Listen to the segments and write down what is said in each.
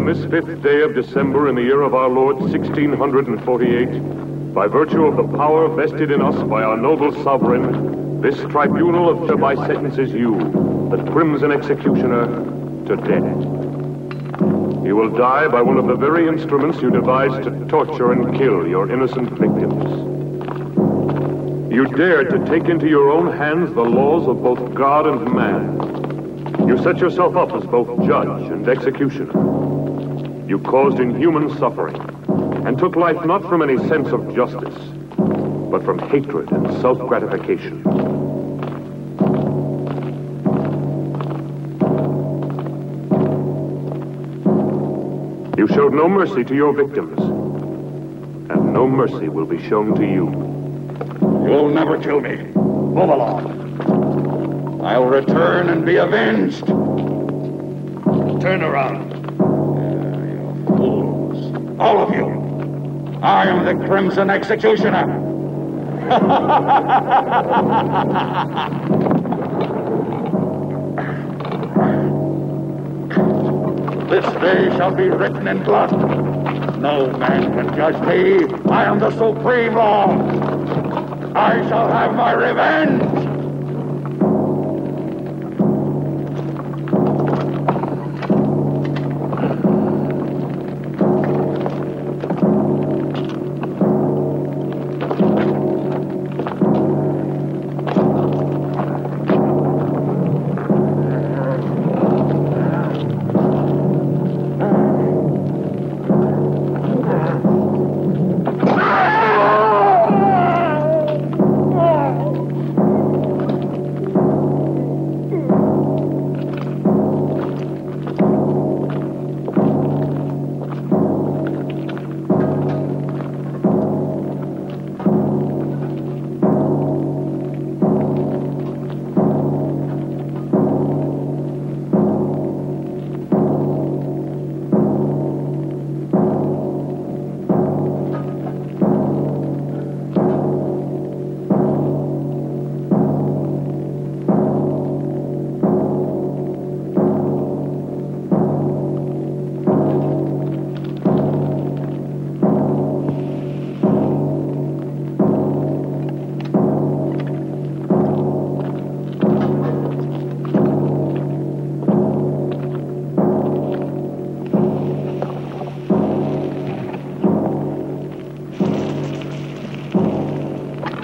on this 5th day of December in the year of our Lord 1648, by virtue of the power vested in us by our noble sovereign, this tribunal of hereby sentences you, the crimson executioner, to death. You will die by one of the very instruments you devised to torture and kill your innocent victims. You dared to take into your own hands the laws of both God and man. You set yourself up as both judge and executioner. You caused inhuman suffering and took life not from any sense of justice, but from hatred and self-gratification. You showed no mercy to your victims, and no mercy will be shown to you. You'll never kill me. Move along. I'll return and be avenged. Turn around. You fools. All of you. I am the Crimson Executioner. This day shall be written in blood. No man can judge me. I am the supreme law. I shall have my revenge.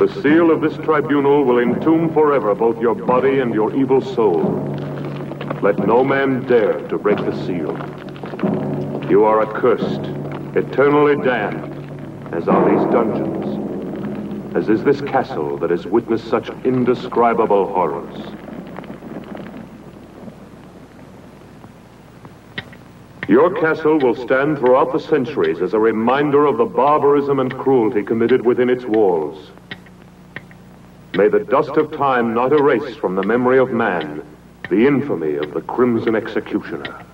The seal of this tribunal will entomb forever both your body and your evil soul. Let no man dare to break the seal. You are accursed, eternally damned, as are these dungeons, as is this castle that has witnessed such indescribable horrors. Your castle will stand throughout the centuries as a reminder of the barbarism and cruelty committed within its walls. May the dust of time not erase from the memory of man the infamy of the Crimson Executioner.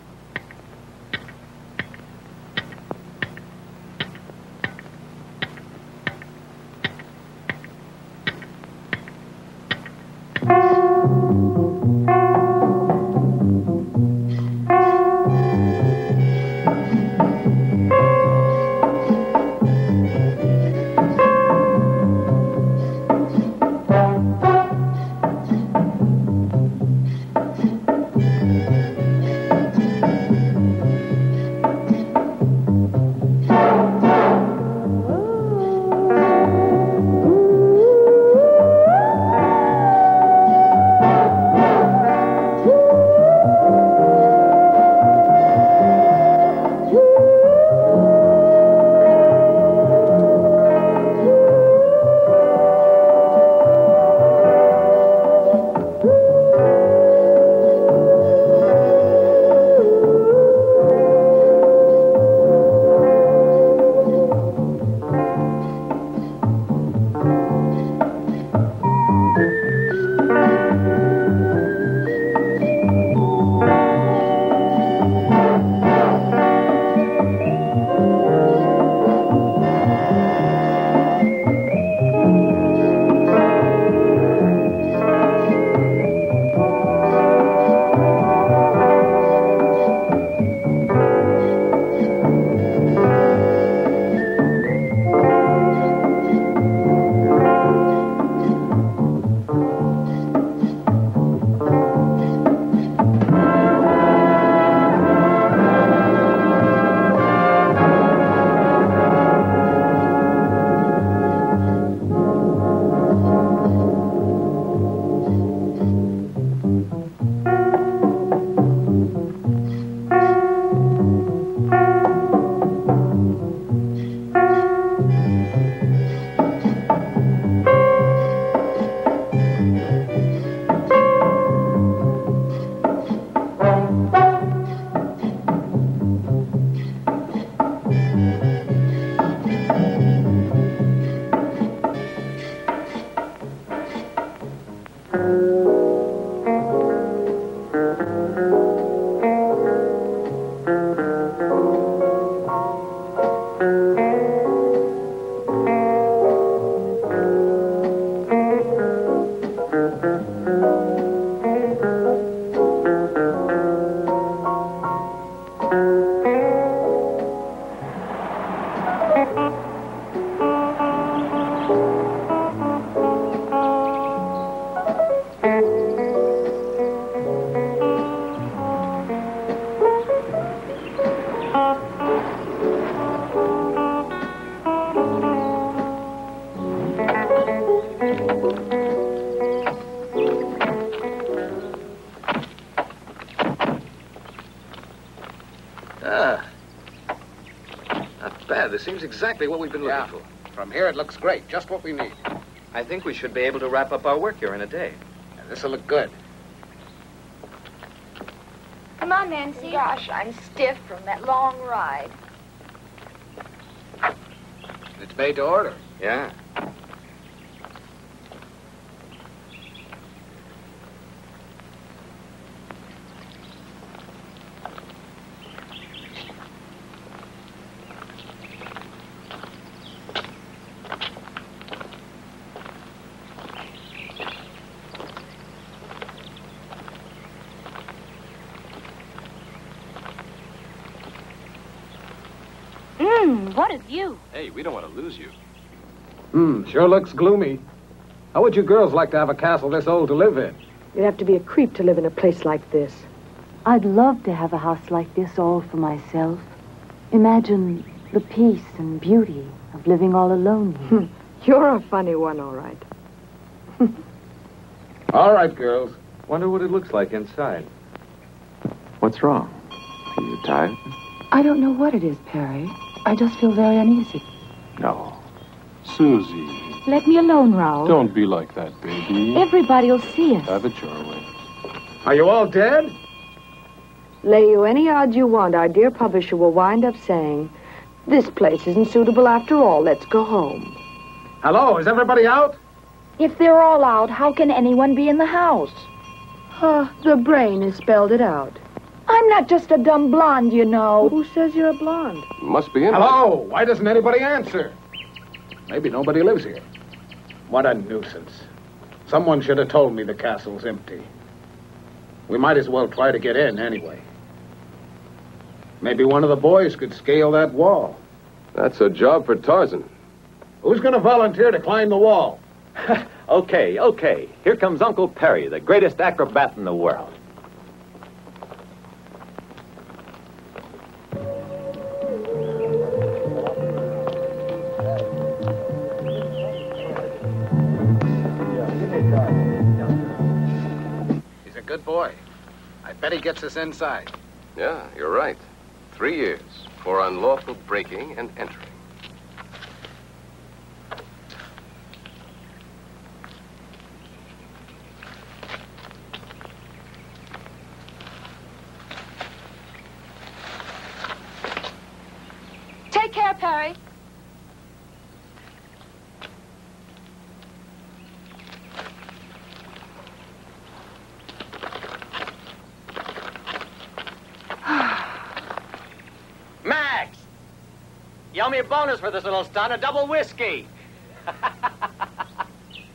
This seems exactly what we've been looking for. From here, it looks great. Just what we need. I think we should be able to wrap up our work here in a day. This'll look good. Come on, Nancy. Gosh, I'm stiff from that long ride. It's made to order. Yeah. What a view. Hey, we don't want to lose you. Sure looks gloomy. How would you girls like to have a castle this old to live in? You'd have to be a creep to live in a place like this. I'd love to have a house like this all for myself. Imagine the peace and beauty of living all alone here. You're a funny one, all right. All right, girls. Wonder what it looks like inside. What's wrong? Are you tired? I don't know what it is, Perry. I just feel very uneasy. No. Susie. Let me alone, Raoul. Don't be like that, baby. Everybody will see us. Have it your way. Are you all dead? Lay you any odds you want, our dear publisher will wind up saying, "This place isn't suitable after all. Let's go home." Hello, is everybody out? If they're all out, how can anyone be in the house? The brain has spelled it out. I'm not just a dumb blonde, you know. Who says you're a blonde? Must be in. Hello, why doesn't anybody answer? Maybe nobody lives here. What a nuisance. Someone should have told me the castle's empty. We might as well try to get in anyway. Maybe one of the boys could scale that wall. That's a job for Tarzan. Who's going to volunteer to climb the wall? Okay. Here comes Uncle Perry, the greatest acrobat in the world. He's a good boy. I bet he gets us inside. Yeah, you're right. 3 years for unlawful breaking and entering. Take care, Perry. Max! You owe me a bonus for this little stunt, a double whiskey.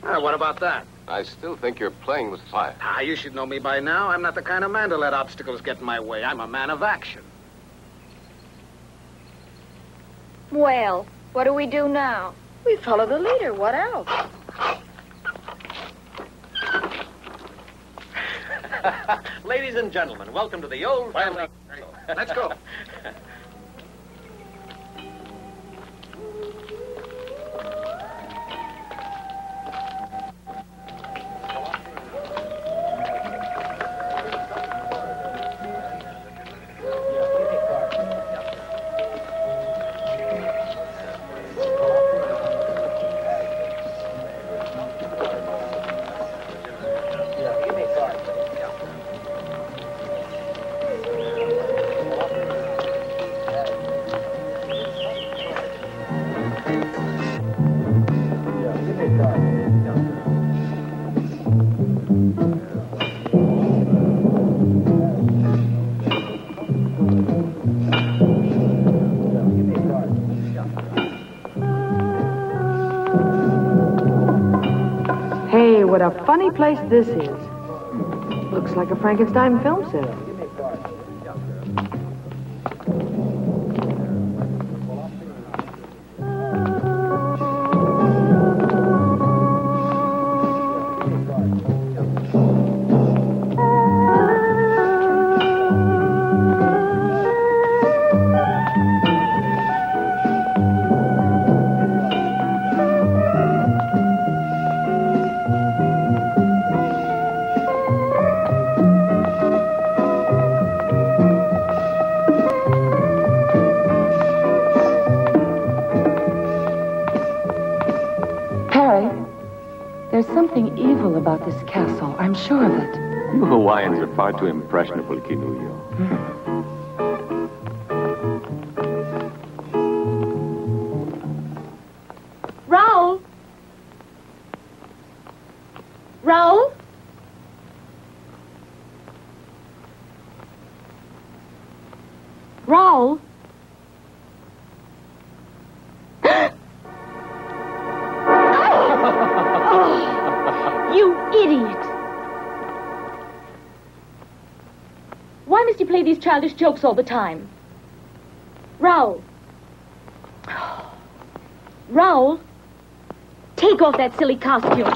What about that? I still think you're playing with fire. You should know me by now. I'm not the kind of man to let obstacles get in my way. I'm a man of action. Well, what do we do now? We follow the leader. What else? Ladies and gentlemen, welcome to the old family. Let's go. what a funny place this is. Looks like a Frankenstein film set. There's something evil about this castle. I'm sure of it. You Hawaiians are far too impressionable, Kinuyo. Raoul? Raoul? Raoul? You idiot! Why must you play these childish jokes all the time? Raoul. Raoul, take off that silly costume.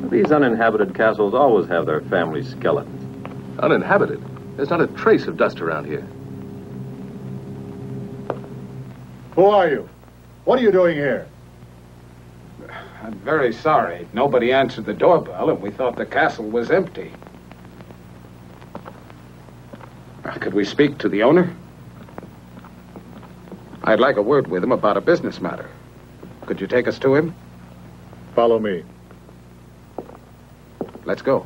These uninhabited castles always have their family skeletons. Uninhabited? There's not a trace of dust around here. Who are you? What are you doing here? I'm very sorry. Nobody answered the doorbell, and we thought the castle was empty. Could we speak to the owner? I'd like a word with him about a business matter. Could you take us to him? Follow me. Let's go.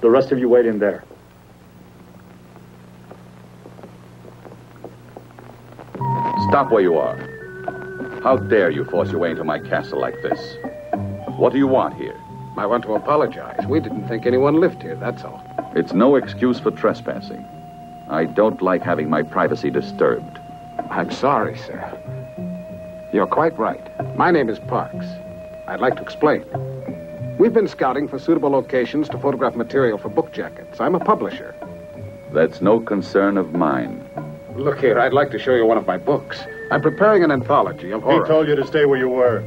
The rest of you wait in there. Stop where you are. How dare you force your way into my castle like this? What do you want here? I want to apologize. We didn't think anyone lived here, that's all. It's no excuse for trespassing. I don't like having my privacy disturbed. I'm sorry, sir. You're quite right. My name is Parks. I'd like to explain. We've been scouting for suitable locations to photograph material for book jackets. I'm a publisher. That's no concern of mine. Look here, I'd like to show you one of my books. I'm preparing an anthology of horror. He told you to stay where you were.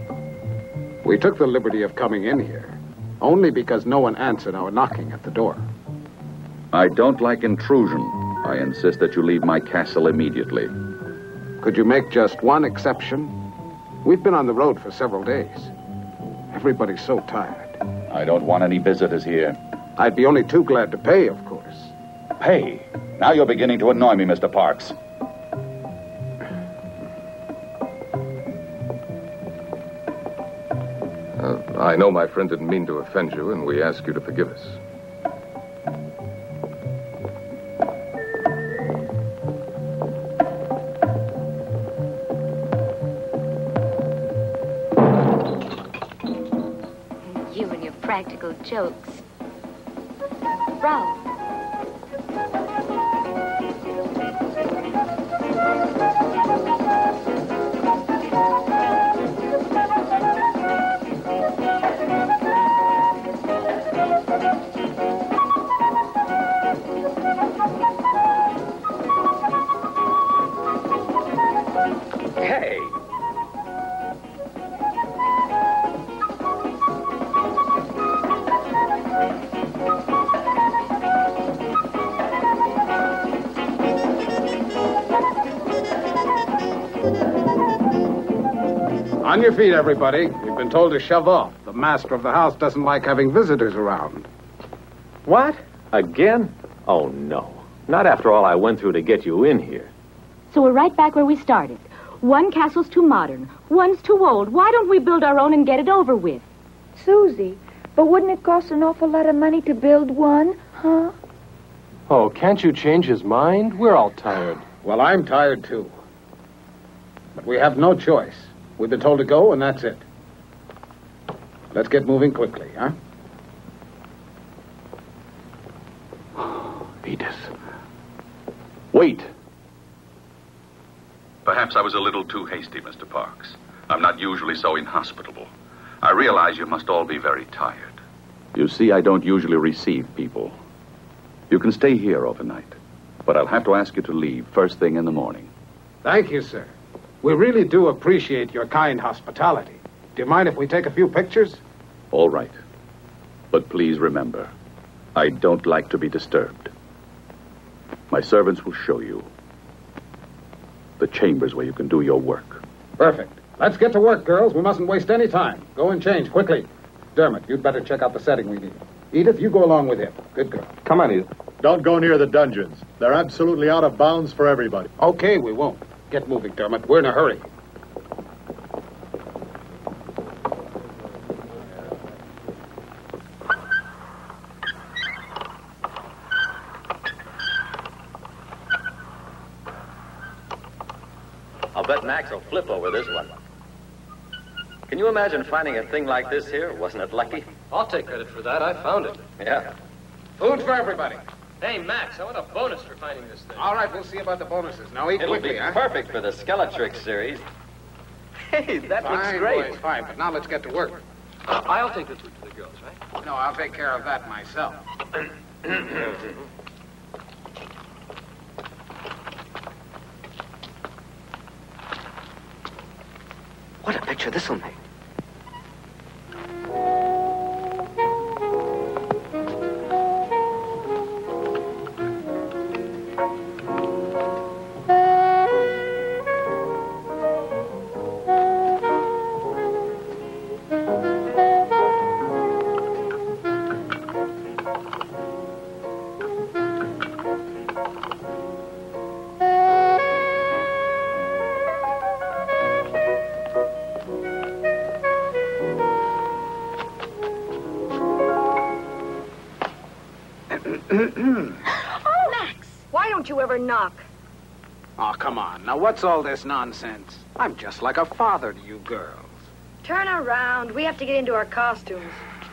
We took the liberty of coming in here, only because no one answered our knocking at the door. I don't like intrusion. I insist that you leave my castle immediately. Could you make just one exception? We've been on the road for several days. Everybody's so tired. I don't want any visitors here. I'd be only too glad to pay, of course. Pay? Now you're beginning to annoy me, Mr. Parks. I know my friend didn't mean to offend you, and we ask you to forgive us. You and your practical jokes. Raoul. Hey! On your feet, everybody. You've been told to shove off. The master of the house doesn't like having visitors around. What? Again? Oh, no. Not after all I went through to get you in here. So we're right back where we started. One castle's too modern. One's too old. Why don't we build our own and get it over with? Susie, But wouldn't it cost an awful lot of money to build one, huh? Oh, can't you change his mind? We're all tired. Well, I'm tired, too. But we have no choice. We've been told to go, and that's it. Let's get moving quickly, huh? Edith. Wait. Perhaps I was a little too hasty, Mr. Parks. I'm not usually so inhospitable. I realize you must all be very tired. You see, I don't usually receive people. You can stay here overnight, but I'll have to ask you to leave first thing in the morning. Thank you, sir. We really do appreciate your kind hospitality. Do you mind if we take a few pictures? All right. But please remember, I don't like to be disturbed. My servants will show you the chambers where you can do your work. Perfect. Let's get to work, girls. We mustn't waste any time. Go and change quickly. Dermot, you'd better check out the setting we need. Edith, you go along with him. Good girl. Come on, Edith. Don't go near the dungeons. They're absolutely out of bounds for everybody. Okay, we won't. Get moving, Dermot. We're in a hurry. I'll bet Max will flip over this one. Can you imagine finding a thing like this here? Wasn't it lucky? I'll take credit for that. I found it. Yeah. Food for everybody. Hey, Max, I want a bonus for finding this thing. All right, we'll see about the bonuses. Now eat It'll quickly, be huh? perfect for the Skeletrix series. Hey, that looks Fine, great. boys, fine, but now let's get to work. I'll take the food to the girls, right? No, I'll take care of that myself. What a picture this will make. Max, why don't you ever knock? Oh, come on. Now, what's all this nonsense? I'm just like a father to you girls. Turn around. We have to get into our costumes.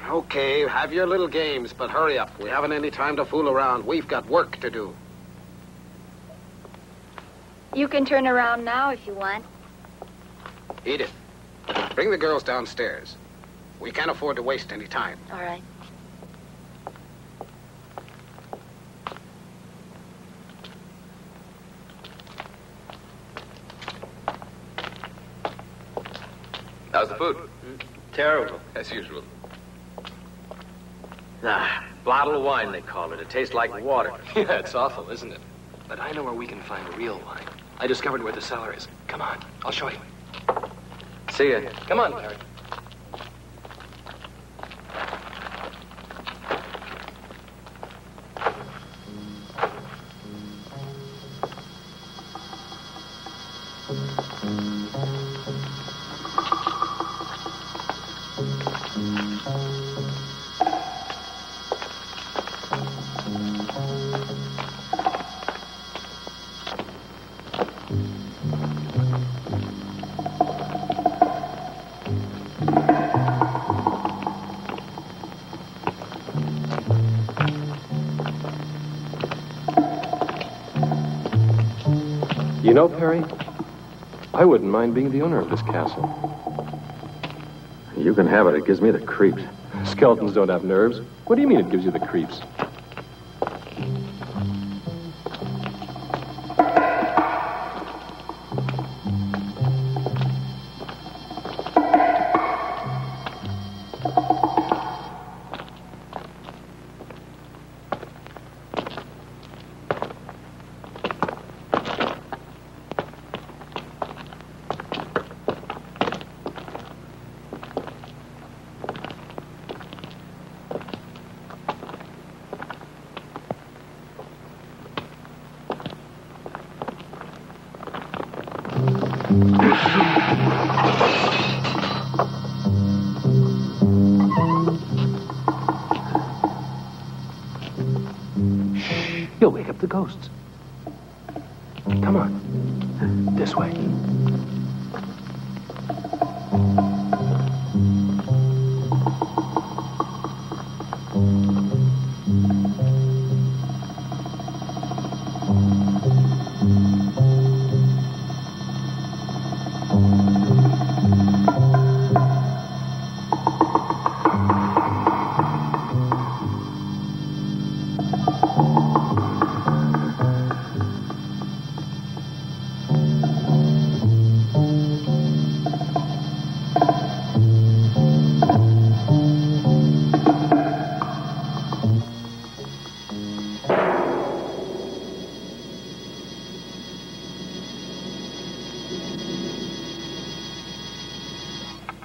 Okay, have your little games, but hurry up. We haven't any time to fool around. We've got work to do. You can turn around now if you want. Edith, bring the girls downstairs. We can't afford to waste any time. All right. How's the food? Terrible. As usual. Ah, bottle of wine, they call it. It tastes like water. Yeah, it's awful, isn't it? But I know where we can find real wine. I discovered where the cellar is. Come on, I'll show you. See ya. Come on, Larry. You know, Perry, I wouldn't mind being the owner of this castle. You can have it. It gives me the creeps. Skeletons don't have nerves. What do you mean it gives you the creeps? up the ghosts. Come on. This way.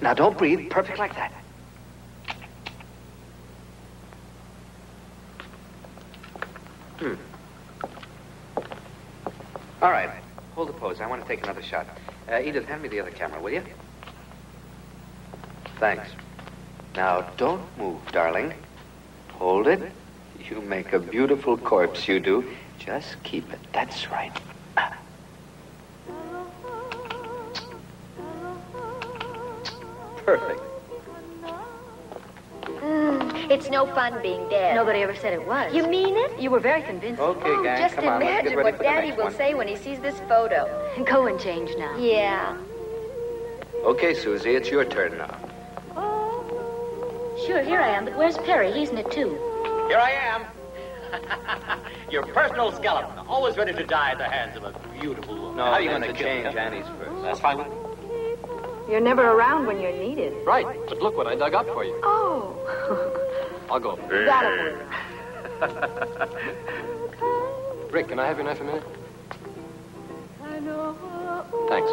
Now, don't breathe. Perfect like that. All right. Hold the pose. I want to take another shot. Edith, hand me the other camera, will you? Thanks. Now, don't move, darling. Hold it. You make a beautiful corpse, you do. Just keep it. That's right. Perfect. It's no fun being dead. Nobody ever said it was. You mean it? You were very convincing. Okay, gang, Just come on. Let's get imagine ready what for the Daddy next will one. say when he sees this photo. Go and change now. Yeah. Okay, Susie, it's your turn now. Sure, here I am, but where's Perry? He's in it, too. Here I am. Your personal skeleton, always ready to die at the hands of a beautiful woman. No, How are you that's going to a change. change Annie's first. That's fine with me. You're never around when you're needed. Right, but look what I dug up for you. Oh. I'll go. That'll work. Rick, can I have your knife a minute? Thanks.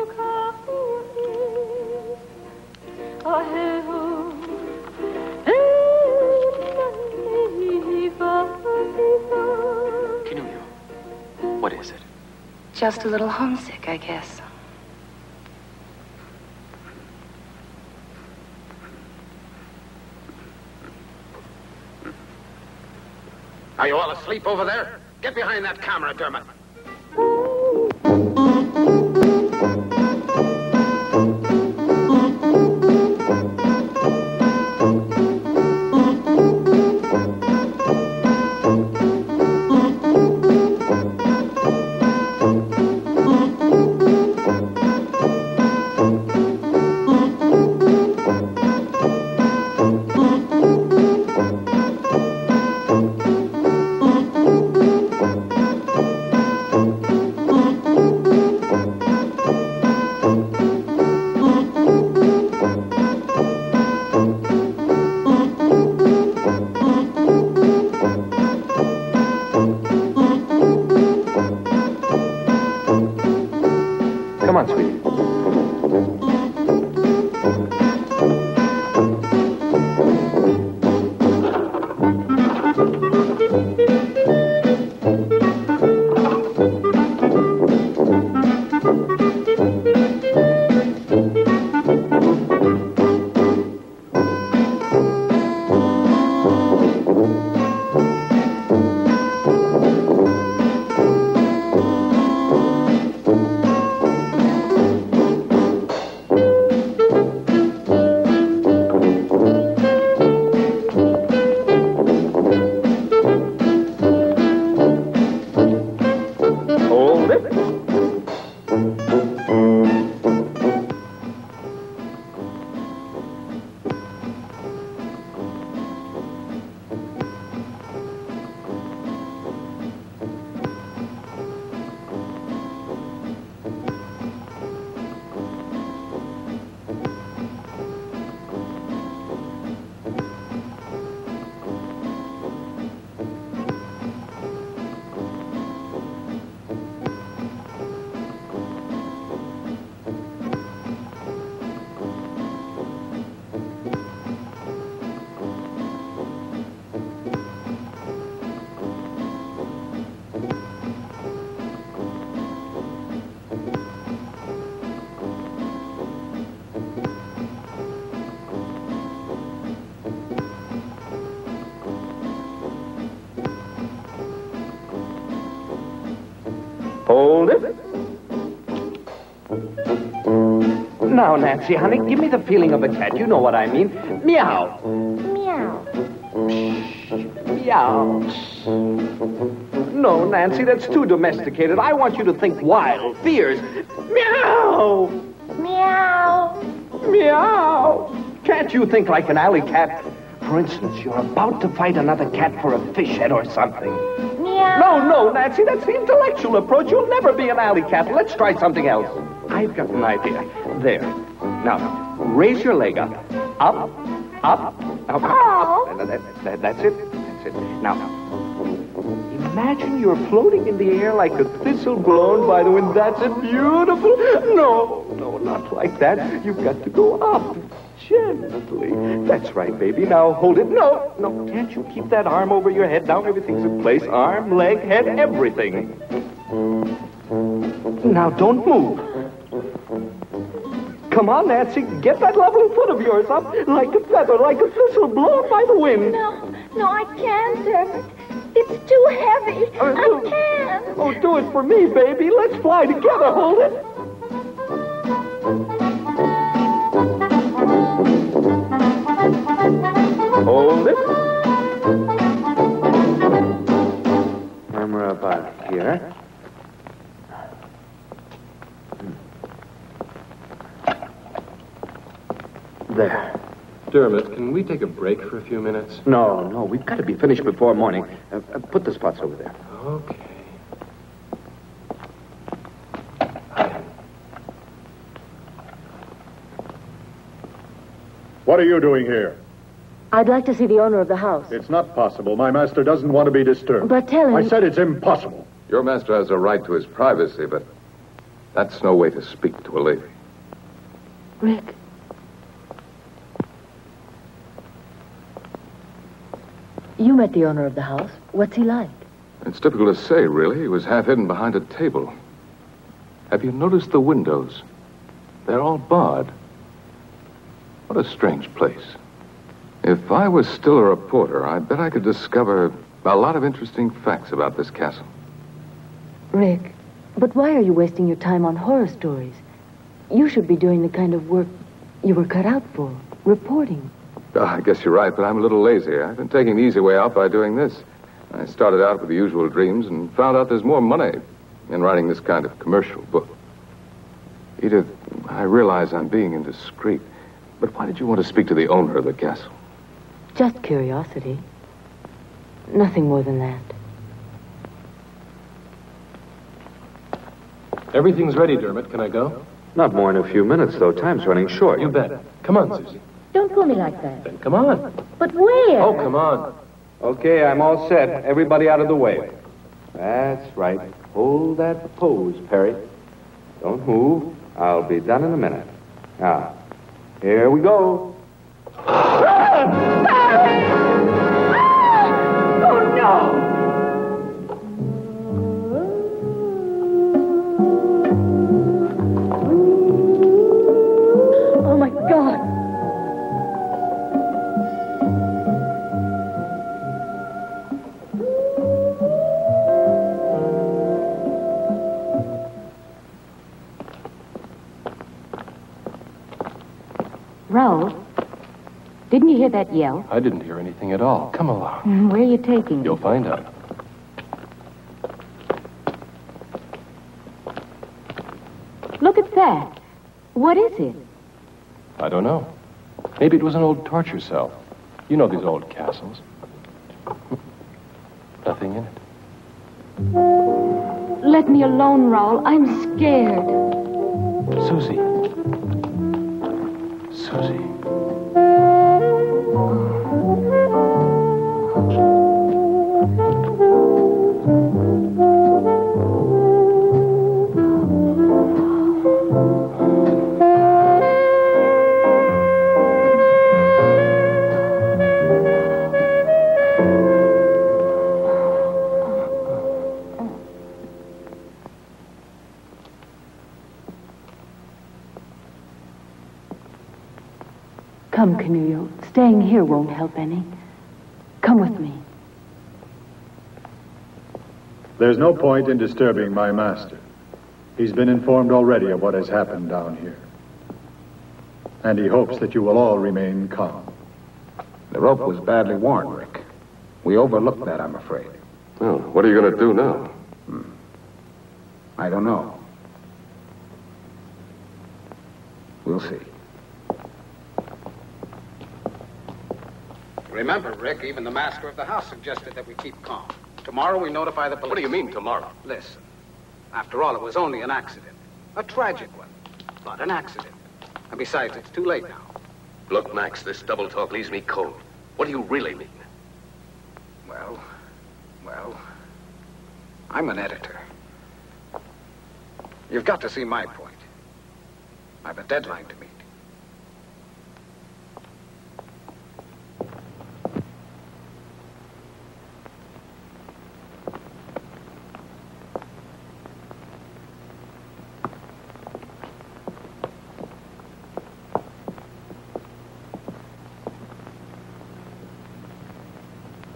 Kinunio, what is it? Just a little homesick, I guess. Are you all asleep over there? Get behind that camera, Dermot. Come on, sweetie. Hold it. Now, Nancy, honey, give me the feeling of a cat. You know what I mean. Meow. Meow. Meow. No, Nancy, that's too domesticated. I want you to think wild, fierce. Meow. Meow. Meow. Can't you think like an alley cat? For instance, you're about to fight another cat for a fish head or something. Meow. No, Nancy, that's the intellectual approach. You'll never be an alley cat. Let's try something else. I've got an idea. There. Now, raise your leg up. Up. That's it. Now, imagine you're floating in the air like a thistle blown by the wind. That's it. Beautiful. No, not like that. You've got to go up. Gently. That's right, baby. Now hold it. No. Can't you keep that arm over your head? Now everything's in place. Arm, leg, head, everything. Now don't move. Come on, Nancy. Get that lovely foot of yours up like a feather, like a thistle blown by the wind. No, I can't, Dermot. It's too heavy. I can't. Oh, do it for me, baby. Let's fly together. Hold it. Hold it. Camera about here. There. Dermot, can we take a break for a few minutes? No, we've got to be finished before morning. Put the spots over there. Okay. What are you doing here? I'd like to see the owner of the house. It's not possible. My master doesn't want to be disturbed. But tell him... I said it's impossible. Your master has a right to his privacy, but that's no way to speak to a lady. Rick. You met the owner of the house. What's he like? It's difficult to say, really. He was half hidden behind a table. Have you noticed the windows? They're all barred. What a strange place. If I was still a reporter, I bet I could discover a lot of interesting facts about this castle. Rick, but why are you wasting your time on horror stories? You should be doing the kind of work you were cut out for, reporting. I guess you're right, but I'm a little lazy. I've been taking the easy way out by doing this. I started out with the usual dreams and found out there's more money in writing this kind of commercial book. Edith, I realize I'm being indiscreet, but why did you want to speak to the owner of the castle? Just curiosity. Nothing more than that. Everything's ready, Dermot. Can I go? Not more than a few minutes, though. Time's running short. You bet. Come on, Susie. Don't pull me like that. Then come on. But where? Oh, come on. Okay, I'm all set. Everybody out of the way. That's right. Hold that pose, Perry. Don't move. I'll be done in a minute. Now, here we go. Oh, no! Oh, my God. Raoul, didn't you hear that yell? I didn't hear anything at all. Come along. Where are you taking me? You'll find out. Look at that. What is it? I don't know. Maybe it was an old torture cell. You know these old castles. Nothing in it. Let me alone, Raoul. I'm scared. Susie. Susie. Come, Canullo. Staying here won't help any. Come with me. There's no point in disturbing my master. He's been informed already of what has happened down here. And he hopes that you will all remain calm. The rope was badly worn, Rick. We overlooked that, I'm afraid. Well, what are you going to do now? I don't know. We'll see. Remember, Rick, even the master of the house suggested that we keep calm. Tomorrow we notify the police. What do you mean, tomorrow? Listen. After all, it was only an accident. A tragic one. But an accident. And besides, it's too late now. Look, Max, this double talk leaves me cold. What do you really mean? Well, I'm an editor. You've got to see my point. I've a deadline to meet.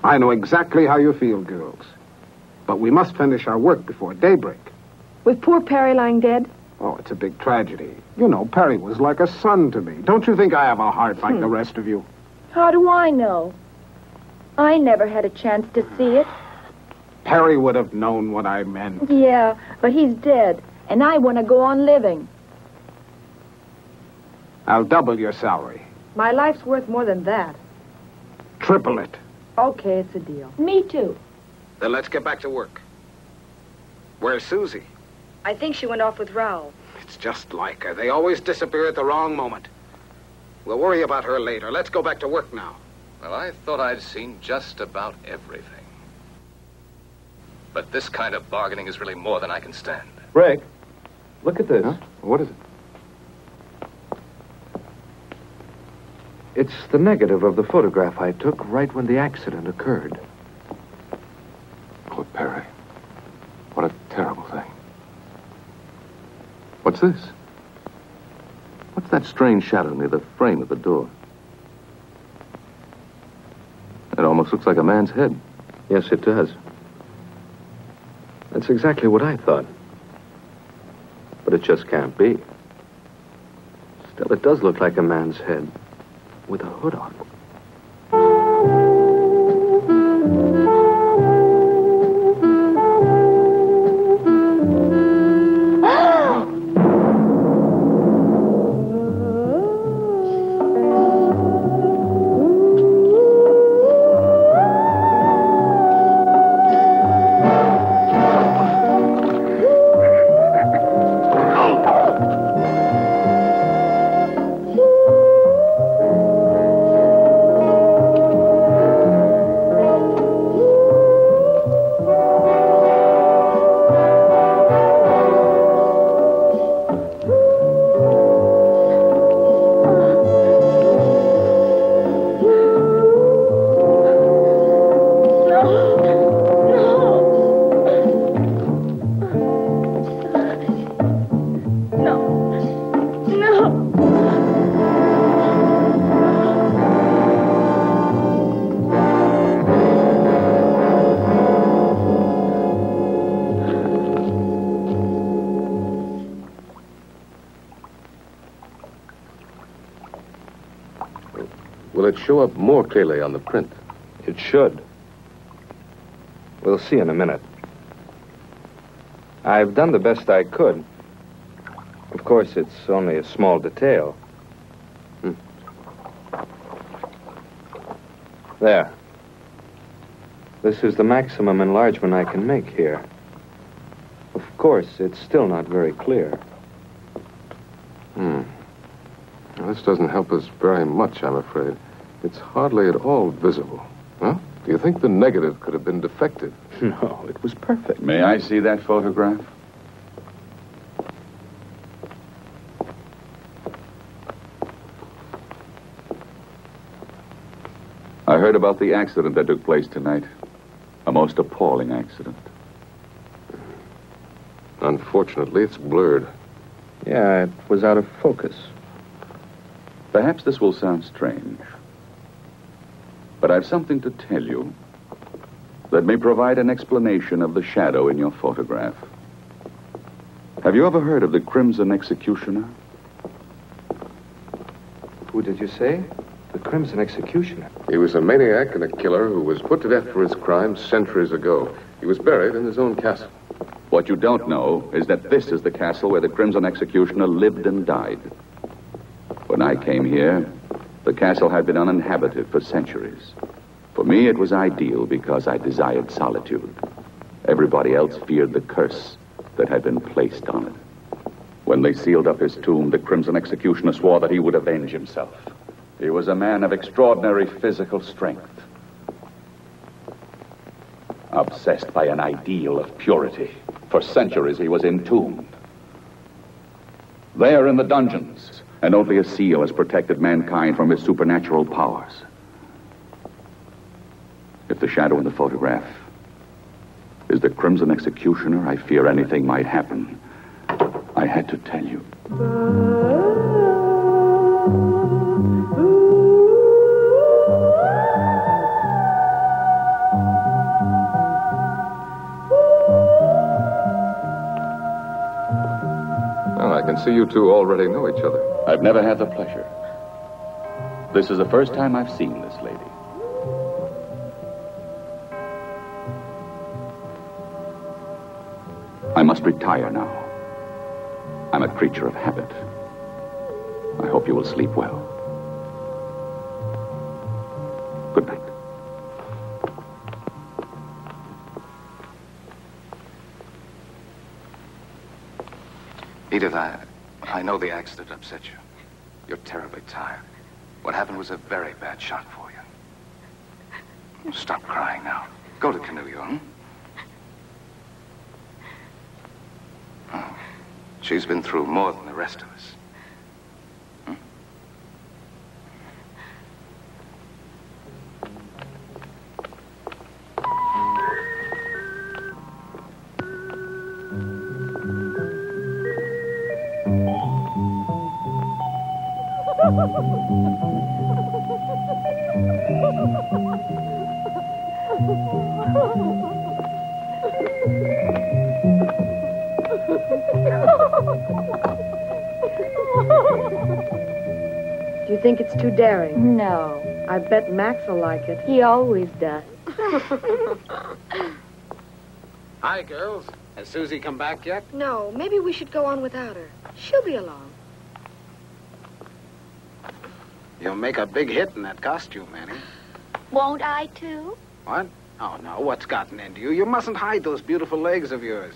I know exactly how you feel, girls. But we must finish our work before daybreak. With poor Perry lying dead? Oh, it's a big tragedy. You know, Perry was like a son to me. Don't you think I have a heart like the rest of you? How do I know? I never had a chance to see it. Perry would have known what I meant. Yeah, but he's dead, and I want to go on living. I'll double your salary. My life's worth more than that. Triple it. Okay, it's a deal. Me too. Then let's get back to work. Where's Susie? I think she went off with Raoul. It's just like her. They always disappear at the wrong moment. We'll worry about her later. Let's go back to work now. Well, I thought I'd seen just about everything. But this kind of bargaining is really more than I can stand. Rick, look at this. Huh? What is it? It's the negative of the photograph I took right when the accident occurred. Oh, Perry. What a terrible thing. What's this? What's that strange shadow near the frame of the door? It almost looks like a man's head. Yes, it does. That's exactly what I thought. But it just can't be. Still, it does look like a man's head with a hood on. Will it show up more clearly on the print? It should. We'll see in a minute. I've done the best I could. Of course, it's only a small detail. There. This is the maximum enlargement I can make here. Of course, it's still not very clear. Well, this doesn't help us very much, I'm afraid. It's hardly at all visible. Huh? Do you think the negative could have been defective? No, it was perfect. May I see that photograph? I heard about the accident that took place tonight. A most appalling accident. Unfortunately, it's blurred. Yeah, it was out of focus. Perhaps this will sound strange, but I've something to tell you that may provide an explanation of the shadow in your photograph. Have you ever heard of the Crimson Executioner? Who did you say? The Crimson Executioner. He was a maniac and a killer who was put to death for his crimes centuries ago. He was buried in his own castle. What you don't know is that this is the castle where the Crimson Executioner lived and died. When I came here, the castle had been uninhabited for centuries. For me, it was ideal because I desired solitude. Everybody else feared the curse that had been placed on it. When they sealed up his tomb, the Crimson Executioner swore that he would avenge himself. He was a man of extraordinary physical strength. Obsessed by an ideal of purity. For centuries he was entombed. There in the dungeons, and only a seal has protected mankind from his supernatural powers. If the shadow in the photograph is the Crimson Executioner, I fear anything might happen. I had to tell you. Well, I can see you two already know each other. I've never had the pleasure. This is the first time I've seen this lady. I must retire now. I'm a creature of habit. I hope you will sleep well. Good night. Edith, I know the accident upset you. You're terribly tired. What happened was a very bad shock for you. Stop crying now. Go to Canoe, hmm? Oh, she's been through more than the rest of us. Hmm? Do you think it's too daring? No. I bet Max will like it. He always does. Hi, girls. Has Susie come back yet? No, maybe we should go on without her. She'll be along. You'll make a big hit in that costume, Annie. Won't I, too? What? Oh, no. What's gotten into you? You mustn't hide those beautiful legs of yours.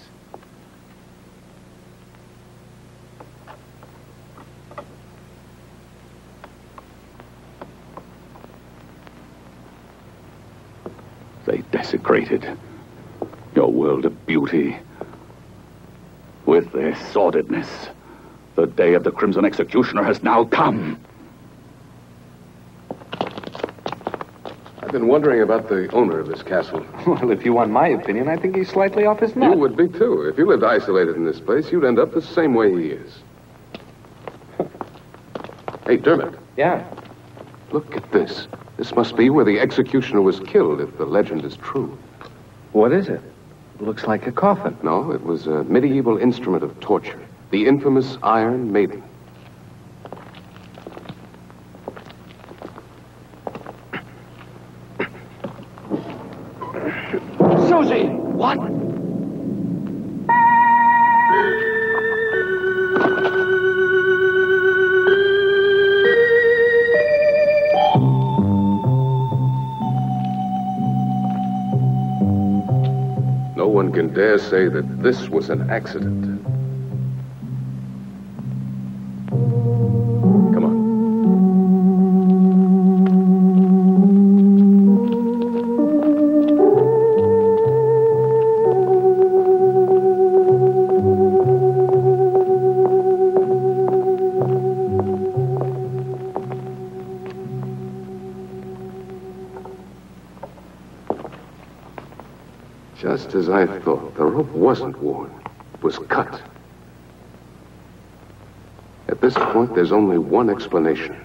They desecrated your world of beauty with their sordidness. The day of the Crimson Executioner has now come. I've been wondering about the owner of this castle. Well, if you want my opinion, I think he's slightly off his nut. You would be, too. If you lived isolated in this place, you'd end up the same way he is. Hey, Dermot. Yeah? Look at this. This must be where the executioner was killed, if the legend is true. What is it? It looks like a coffin. No, it was a medieval instrument of torture. The infamous Iron Maiden. Susie! What? No one can dare say that this was an accident. Come on. Just as I thought, the rope wasn't worn. It was cut. At this point, there's only one explanation.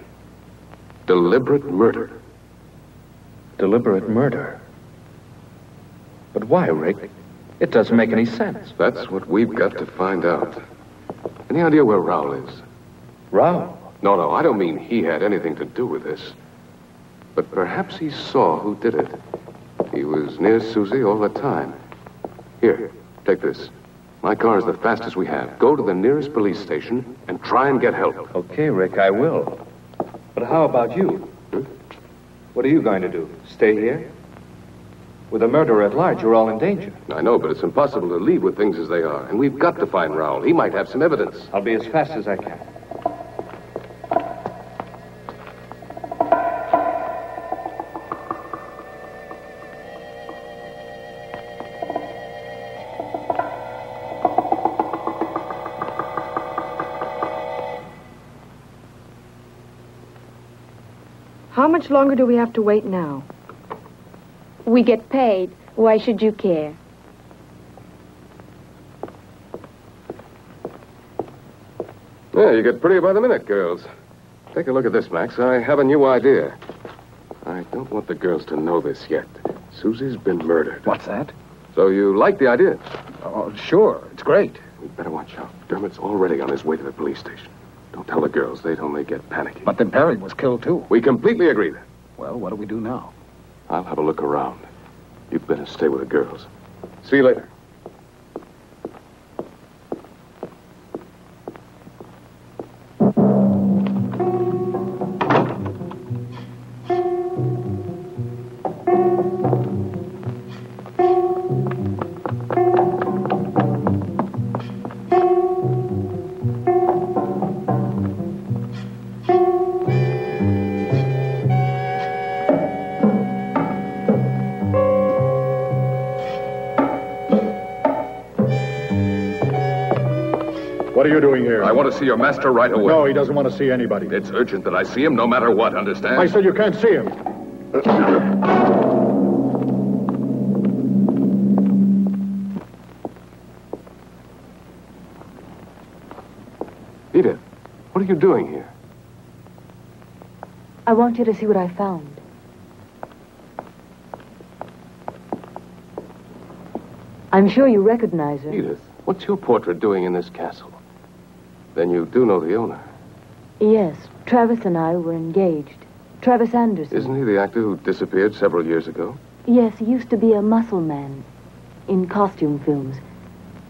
Deliberate murder. Deliberate murder? But why, Rick? It doesn't make any sense. That's what we've got to find out. Any idea where Raoul is? Raoul? No, I don't mean he had anything to do with this. But perhaps he saw who did it. He was near Susie all the time. Here, take this. My car is the fastest we have. Go to the nearest police station and try and get help. Okay, Rick, I will. But how about you? What are you going to do? Stay here? With a murderer at large, you're all in danger. I know, but it's impossible to leave with things as they are. And we've got to find Raoul. He might have some evidence. I'll be as fast as I can. How much longer do we have to wait now? We get paid. Why should you care? Yeah, you get prettier by the minute, girls. Take a look at this, Max. I have a new idea. I don't want the girls to know this yet. Susie's been murdered. What's that? So you like the idea? Oh, sure. It's great. We'd better watch out. Dermot's already on his way to the police station. Don't tell the girls. They'd only get panicky. But then Perry was killed, too. We completely agree then. Well, what do we do now? I'll have a look around. You'd better stay with the girls. See you later. What are you doing here? I want to see your master right away. No, he doesn't want to see anybody. It's urgent that I see him no matter what, understand? I said you can't see him. Edith, what are you doing here? I want you to see what I found. I'm sure you recognize her. Edith, what's your portrait doing in this castle? Then you do know the owner. Yes, Travis and I were engaged. Travis Anderson. Isn't he the actor who disappeared several years ago? Yes, he used to be a muscle man in costume films.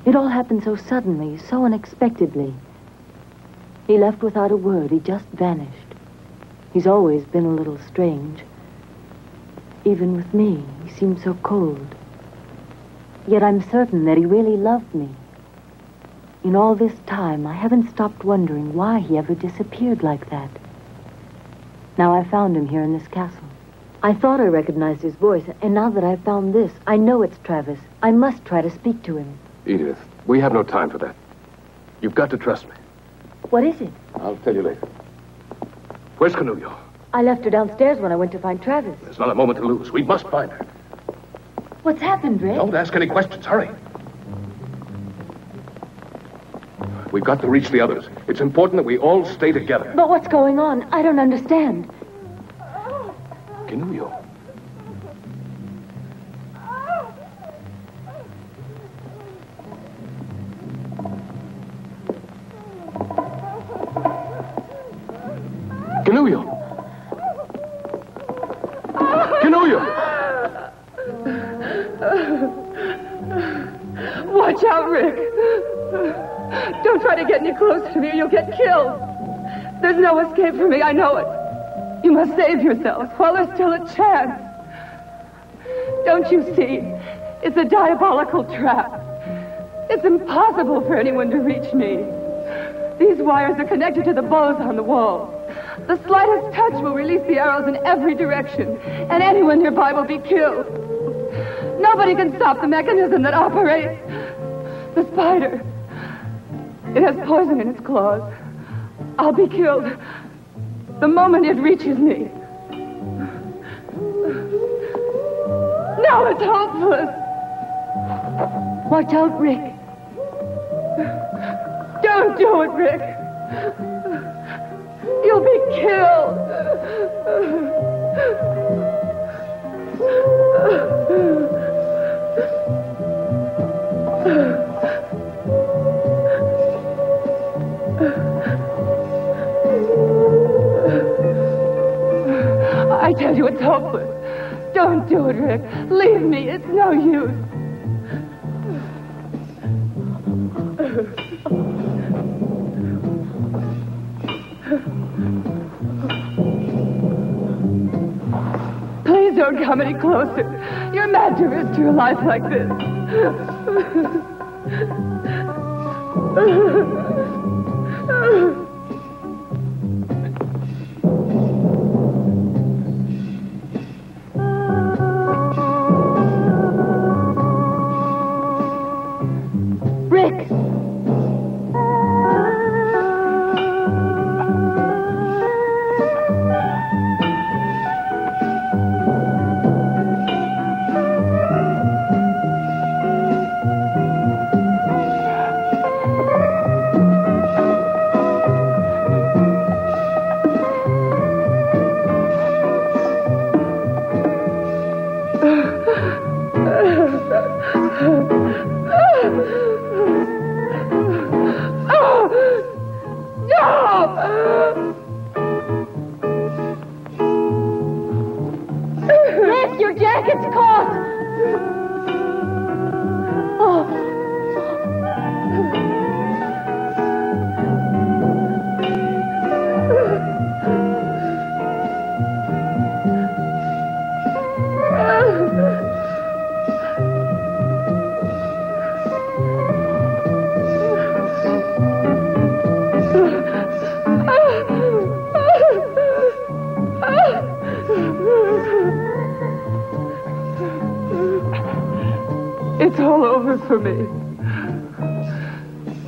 It all happened so suddenly, so unexpectedly. He left without a word. He just vanished. He's always been a little strange. Even with me, he seemed so cold. Yet I'm certain that he really loved me. In all this time, I haven't stopped wondering why he ever disappeared like that. Now I found him here in this castle. I thought I recognized his voice, and now that I've found this, I know it's Travis. I must try to speak to him. Edith, we have no time for that. You've got to trust me. What is it? I'll tell you later. Where's Canulio? I left her downstairs when I went to find Travis. There's not a moment to lose. We must find her. What's happened, Rick? Don't ask any questions. Hurry. We've got to reach the others. It's important that we all stay together. But what's going on? I don't understand. Canulio. Canulio. Canulio. Watch out, Rick. Don't try to get any closer to me or you'll get killed. There's no escape for me, I know it. You must save yourself while there's still a chance. Don't you see? It's a diabolical trap. It's impossible for anyone to reach me. These wires are connected to the bows on the wall. The slightest touch will release the arrows in every direction, and anyone nearby will be killed. Nobody can stop the mechanism that operates. The spider. It has poison in its claws. I'll be killed the moment it reaches me. Now it's hopeless. Watch out, Rick. Don't do it, Rick. You'll be killed. tell you it's hopeless. Don't do it, Rick. Leave me. It's no use. Please don't come any closer. You're mad to risk your life like this. Rick! Rick, your jacket's caught! It's all over for me.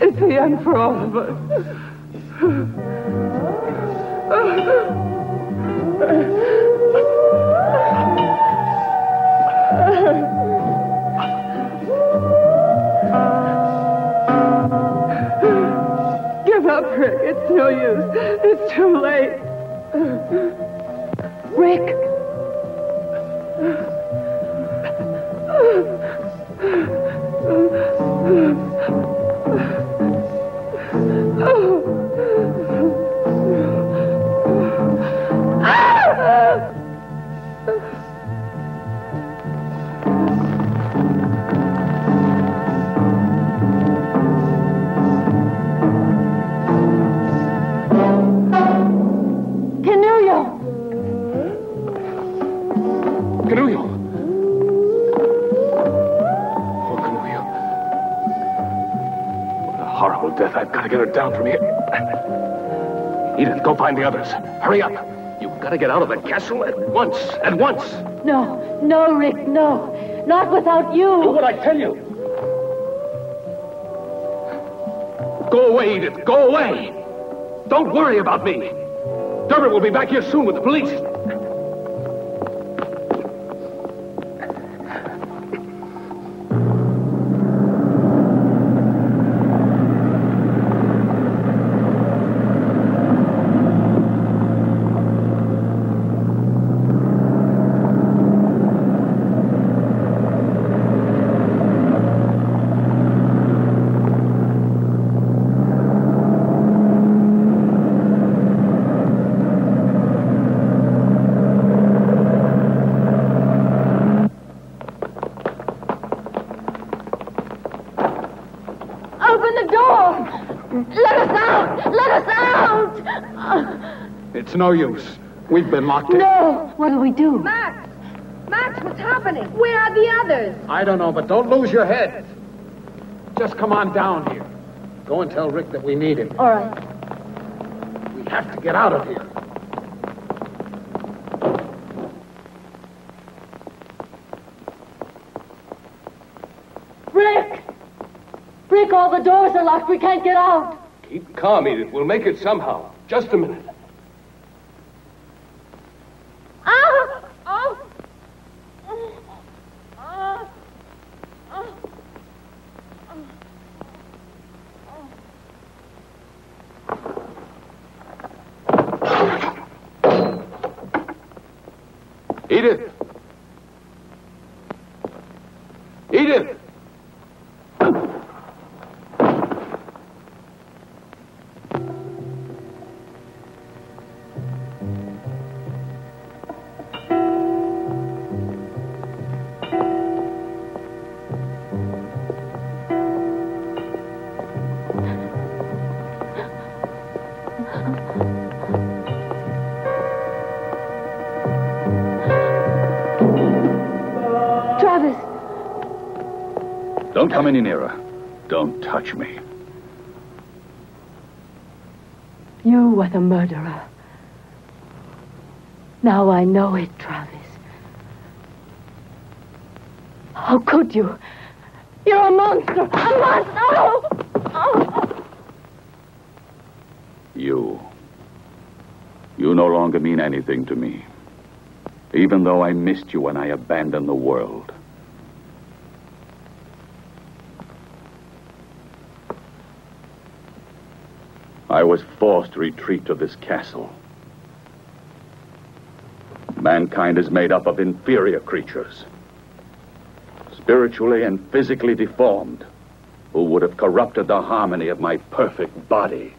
It's the end for all of us. Give up, Rick. It's no use. It's too late. Rick! Death, I've got to get her down from here. Edith, go find the others. Hurry up. You've got to get out of the castle at once. At once. No, no, Rick, no. Not without you. Do what I tell you. Go away, Edith. Go away. Don't worry about me. Dermot will be back here soon with the police. It's no use. We've been locked in. No! What'll we do? Max! Max, what's happening? Where are the others? I don't know, but don't lose your head. Just come on down here. Go and tell Rick that we need him. All right. We have to get out of here. Rick! Rick, all the doors are locked. We can't get out. Keep calm, Edith. We'll make it somehow. Just a minute. Edith! Edith! Travis! Don't come any nearer. Don't touch me. You were the murderer. Now I know it, Travis. How could you? You're a monster! A monster! Oh! Oh! You no longer mean anything to me. Even though I missed you when I abandoned the world. I was forced to retreat to this castle. Mankind is made up of inferior creatures, spiritually and physically deformed, who would have corrupted the harmony of my perfect body.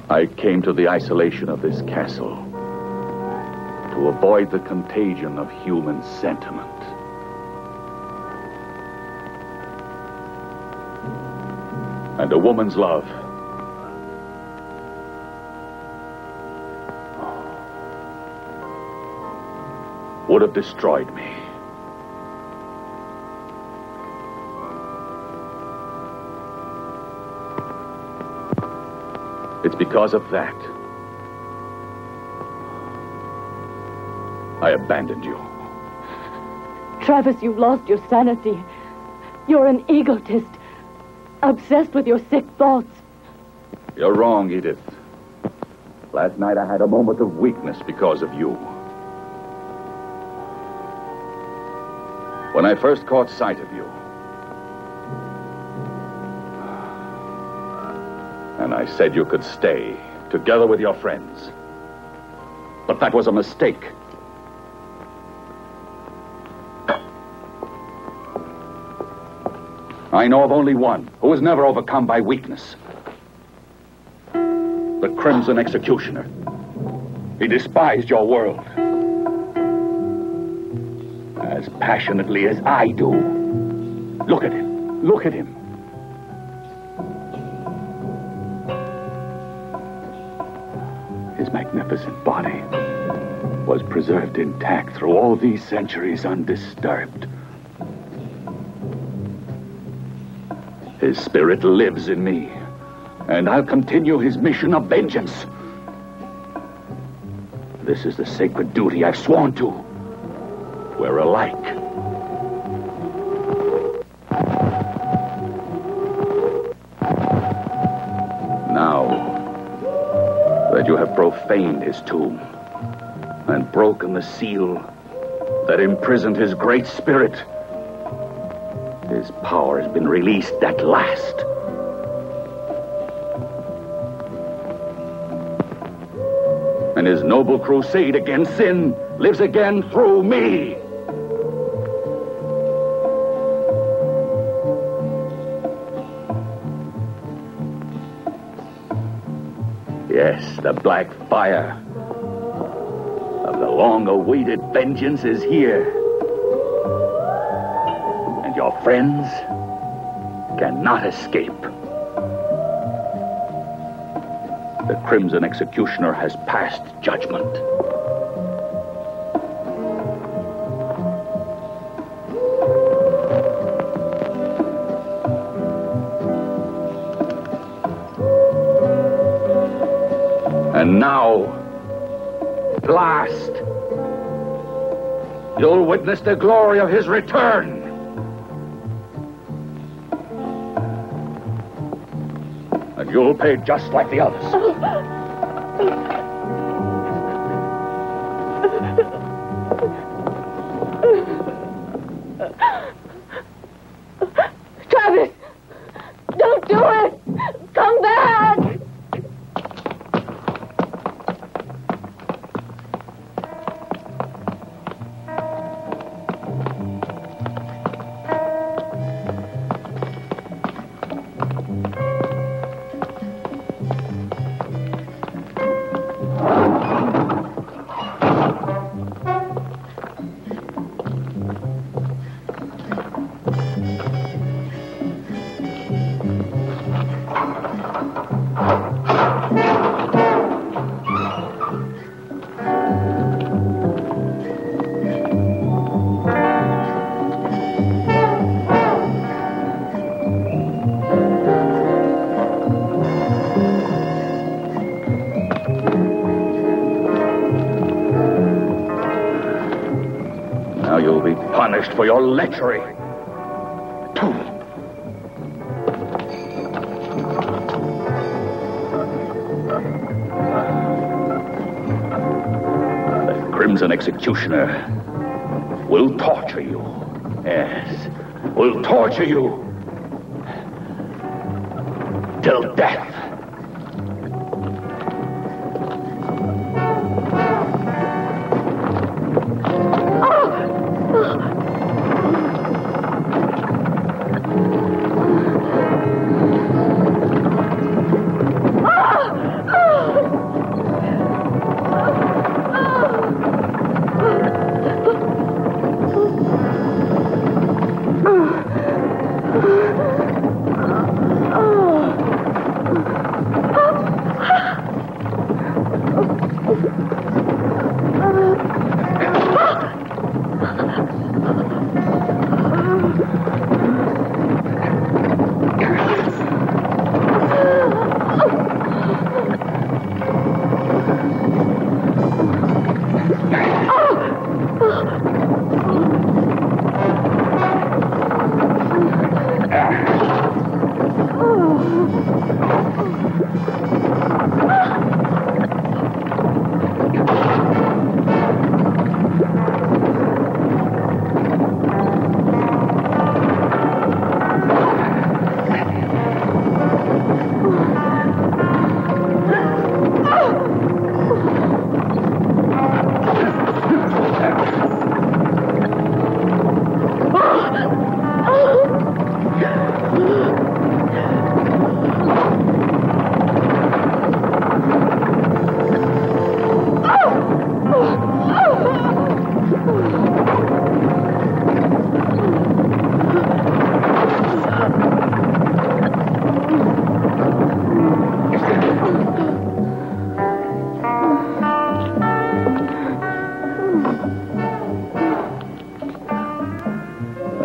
I came to the isolation of this castle to avoid the contagion of human sentiment. And a woman's love. Would have destroyed me. It's because of that I abandoned you. Travis, you've lost your sanity. You're an egotist, obsessed with your sick thoughts. You're wrong, Edith. Last night I had a moment of weakness because of you. When I first caught sight of you, and I said you could stay together with your friends. But that was a mistake. I know of only one who was never overcome by weakness. The Crimson Executioner. He despised your world as passionately as I do. Look at him. Look at him. His magnificent body was preserved intact through all these centuries undisturbed. His spirit lives in me, and I'll continue his mission of vengeance. This is the sacred duty I've sworn to. We're alike. Now that you have profaned his tomb and broken the seal that imprisoned his great spirit, his power has been released at last. And his noble crusade against sin lives again through me. Yes, the black fire of the long-awaited vengeance is here. And your friends cannot escape. The Crimson Executioner has passed judgment. And now, at last, you'll witness the glory of his return. And you'll pay just like the others. Travis! Don't do it! Come back! Now you'll be punished for your lechery. The Crimson Executioner will torture you. Yes, will torture you till death.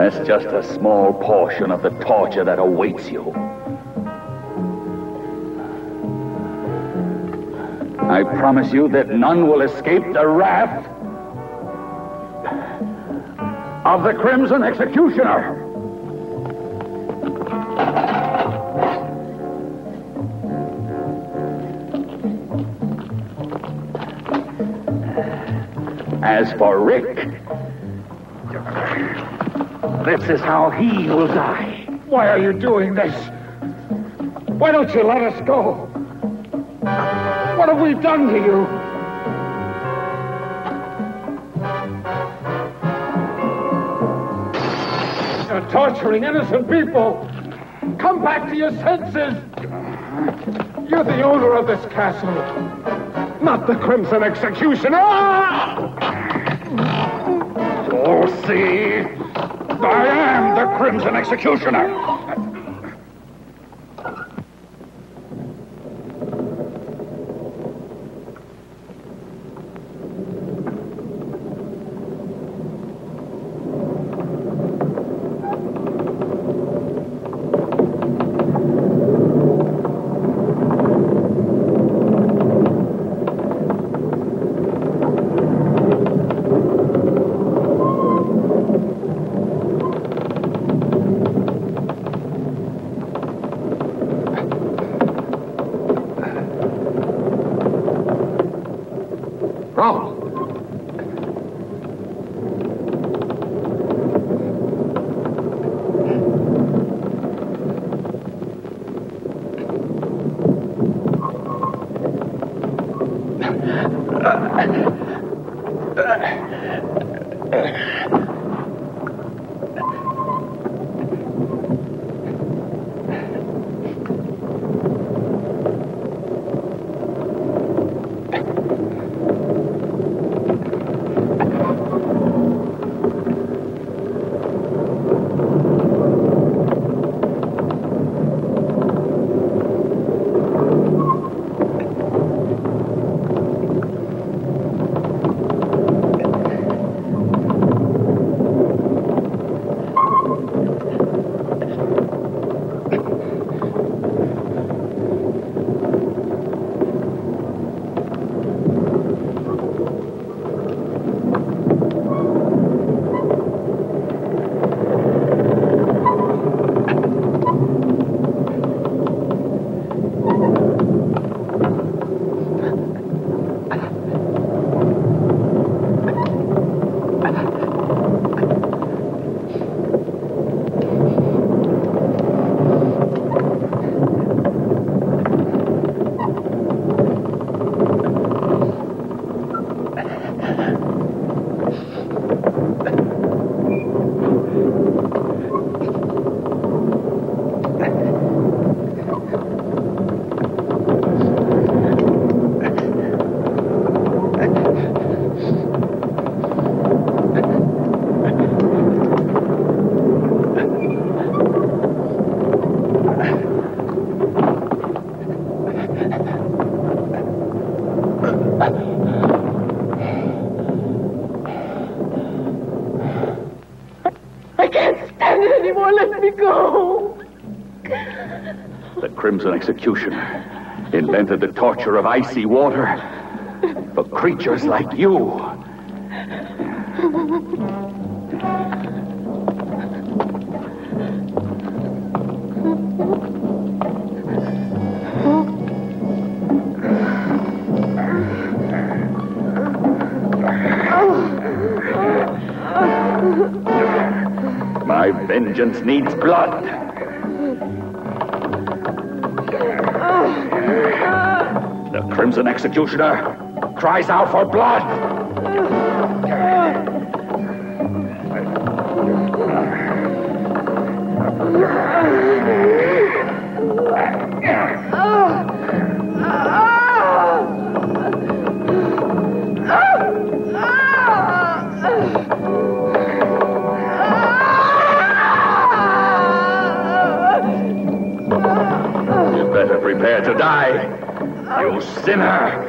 That's just a small portion of the torture that awaits you. I promise you that none will escape the wrath of the Crimson Executioner. As for Rick, this is how he will die. Why are you doing this? Why don't you let us go? What have we done to you? You're torturing innocent people. Come back to your senses. You're the owner of this castle, not the Crimson Executioner. So see, I am the Crimson Executioner. I can't stand it anymore. Let me go. The Crimson Executioner invented the torture of icy water for creatures like you. My vengeance needs blood. The Crimson Executioner cries out for blood. You better prepare to die, you sinner.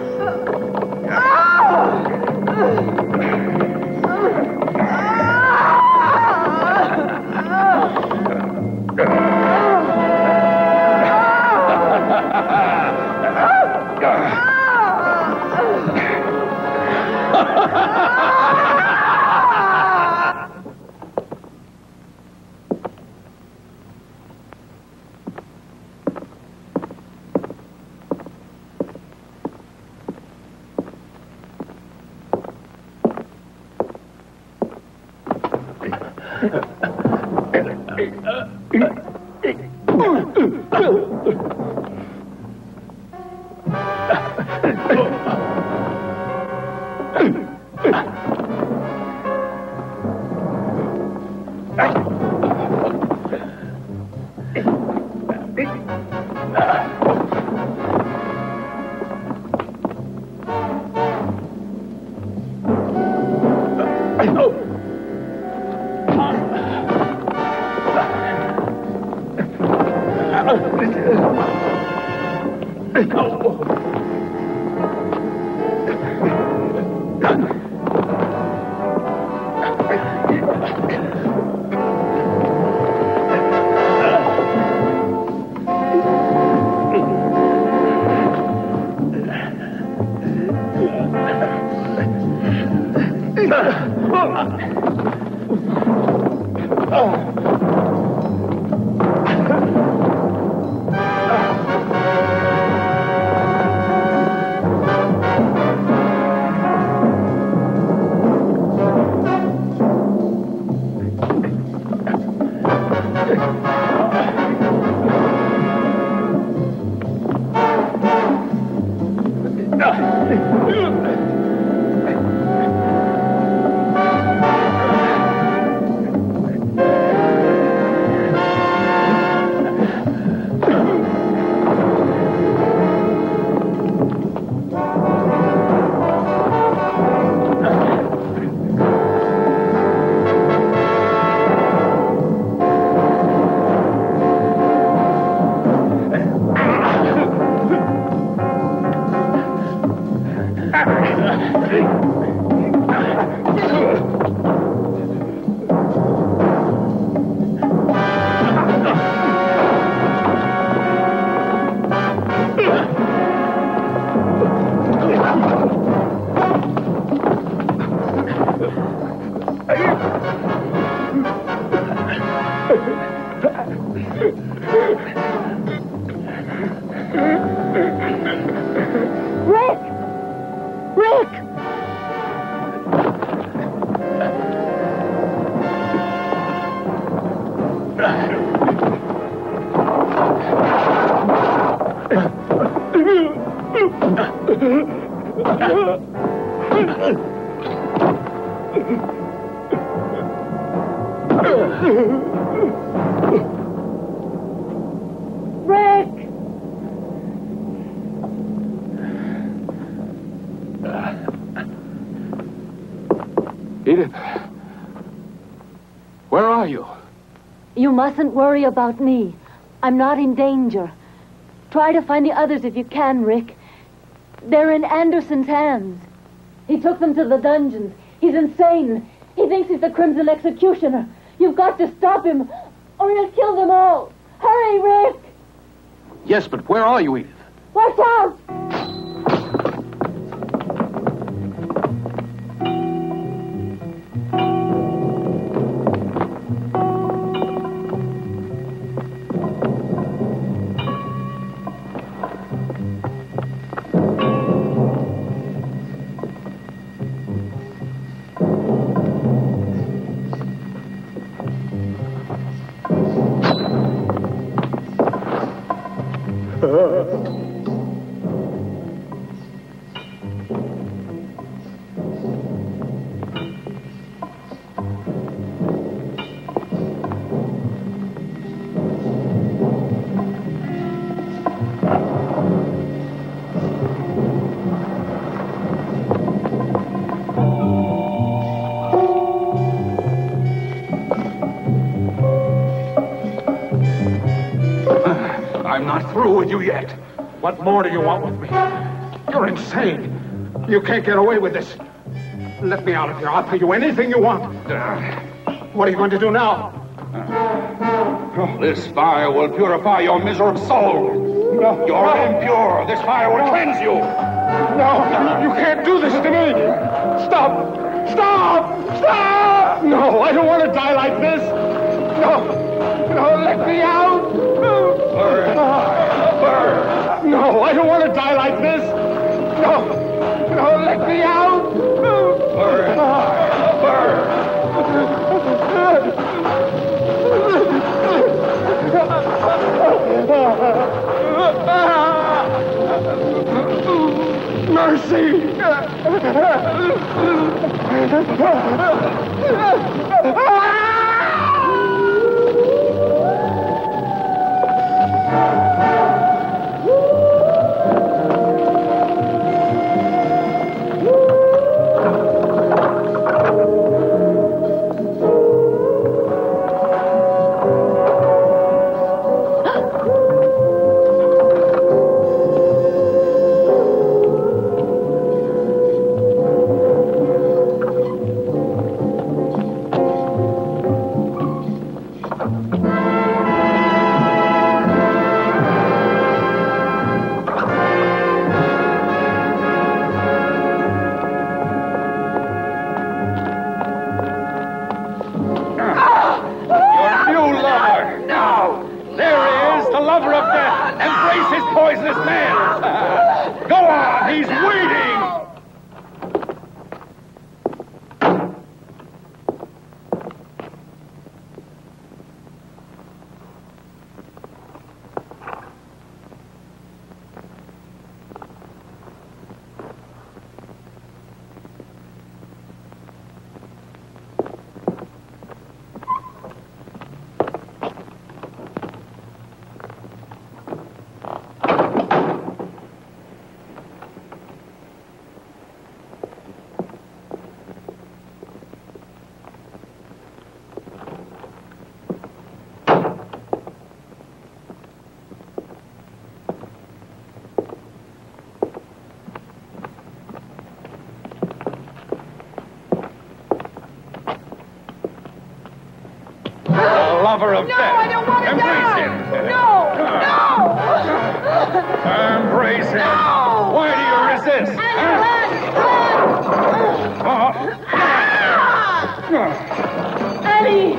Rick! Edith, where are you? You mustn't worry about me. I'm not in danger. Try to find the others if you can, Rick. They're in Anderson's hands. He took them to the dungeons. He's insane. He thinks he's the Crimson Executioner. You've got to stop him, or he'll kill them all. Hurry, Rick! Yes, but where are you, Edith? Watch out! I'm not through with you yet. What more do you want with me? You're insane. You can't get away with this. Let me out of here. I'll pay you anything you want. What are you going to do now? This fire will purify your miserable soul. No. You're impure. This fire will cleanse you. No, you can't do this to me. Stop. Stop. Stop. No, I don't want to die like this. No. No, let me out. Burn. Burn. No, I don't want to die like this. No. No, let me out. Burn. Mercy! Lover of death. I don't want to Embrace him. Embrace him. No. Why do you resist? Annie!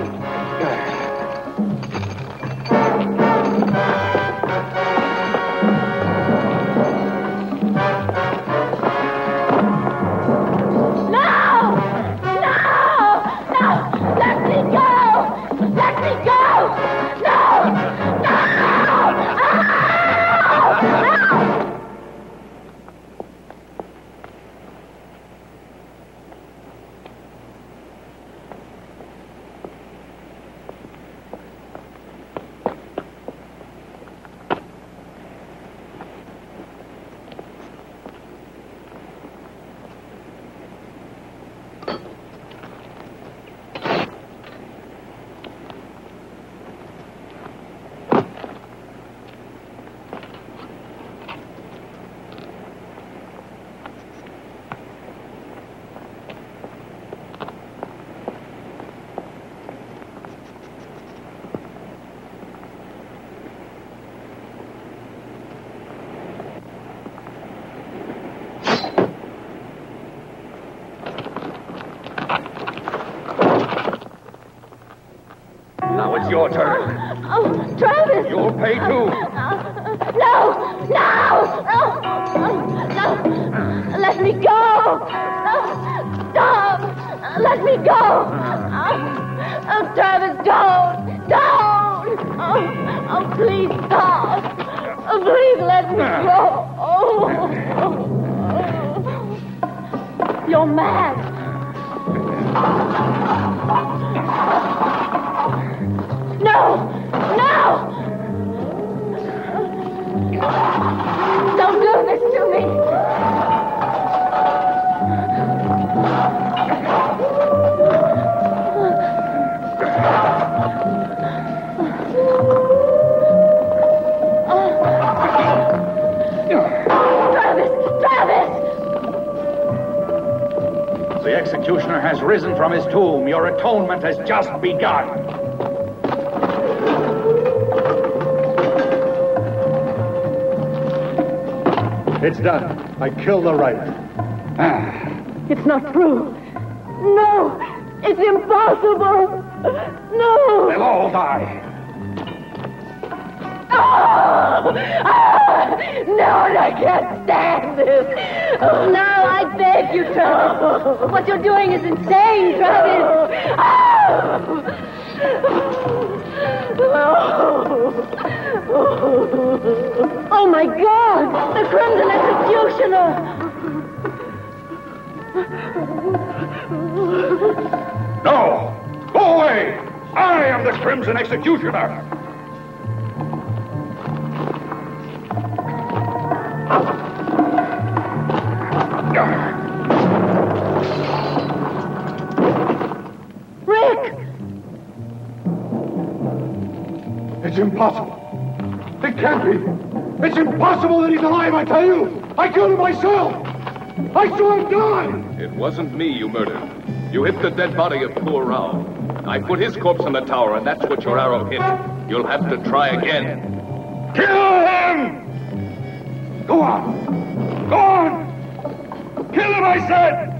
your turn. Oh, Travis! You'll pay too. No! Let me go! Stop! Let me go! Oh, Travis, don't! Oh, please stop! Oh, please let me go! You're mad! No! Don't do this to me! Travis! The executioner has risen from his tomb. Your atonement has just begun. It's done. I killed the right. It's not true. No! It's impossible! No! They'll all die. No, I can't stand this. Oh, no, I beg you, Travis. What you're doing is insane, Travis. Oh, my God! The Crimson Executioner! No! Go away! I am the Crimson Executioner! Rick! It's impossible. It can't be. It's impossible that he's alive, I tell you. I killed him myself. I saw him die. It wasn't me you murdered. You hit the dead body of poor Rao. I put his corpse in the tower, and that's what your arrow hit. You'll have to try again. Kill him! Go on! Go on! Kill him, I said!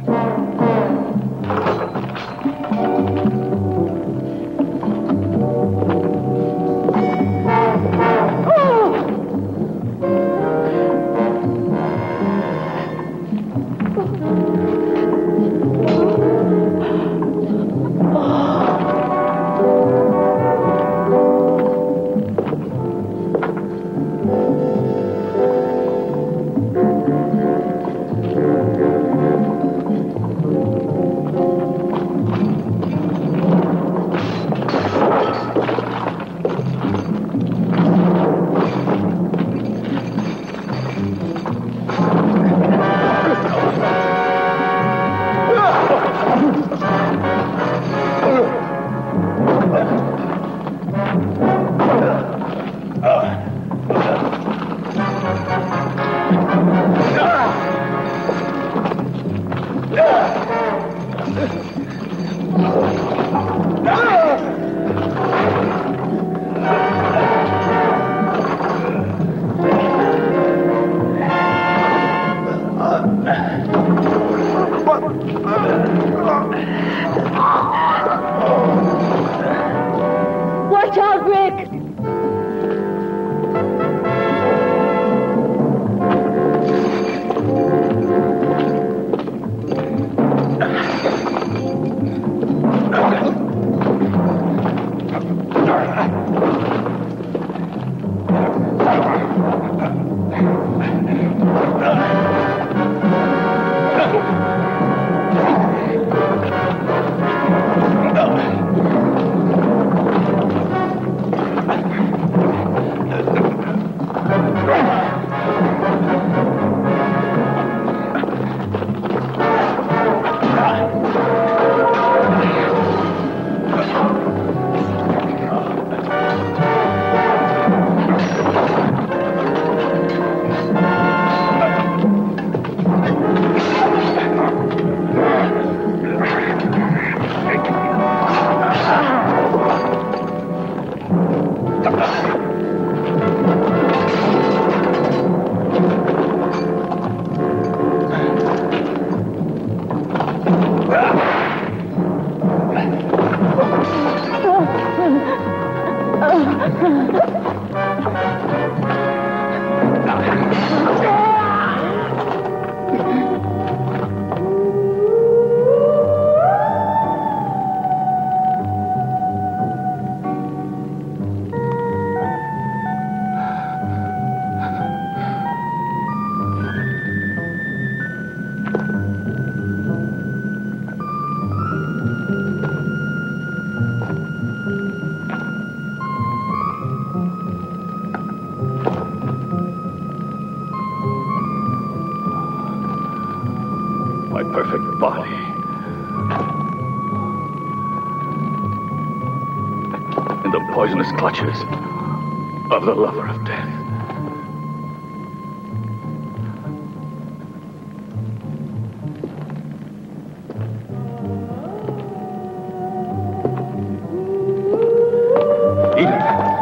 My perfect body. In the poisonous clutches of the lover of death.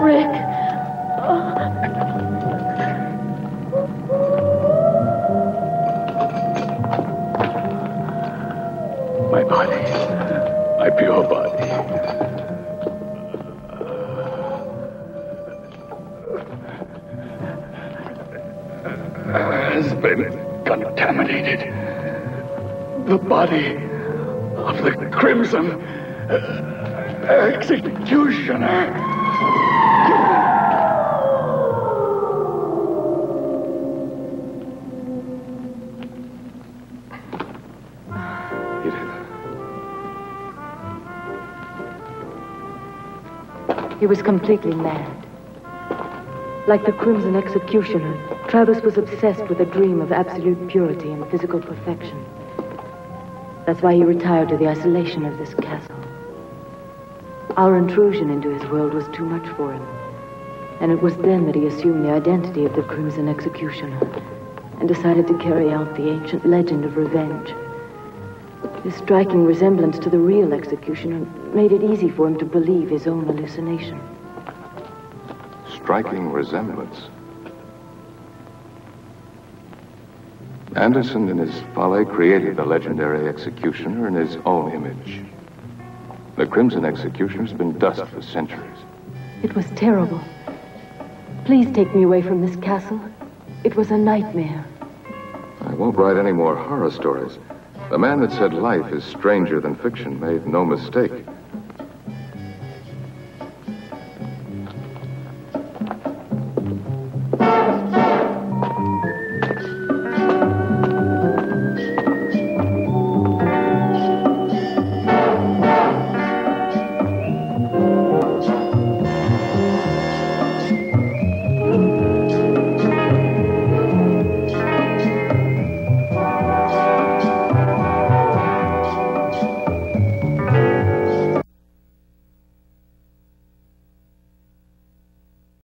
Rick. My body. My pure body. Has been contaminated. The body of the Crimson Executioner. He was completely mad. Like the Crimson Executioner, Travis was obsessed with a dream of absolute purity and physical perfection. That's why he retired to the isolation of this castle. Our intrusion into his world was too much for him. And it was then that he assumed the identity of the Crimson Executioner and decided to carry out the ancient legend of revenge. His striking resemblance to the real executioner made it easy for him to believe his own hallucination. Striking resemblance. Anderson, in his folly, created the legendary executioner in his own image. The Crimson Executioner's been dust for centuries. It was terrible. Please take me away from this castle. It was a nightmare. I won't write any more horror stories. The man that said life is stranger than fiction made no mistake.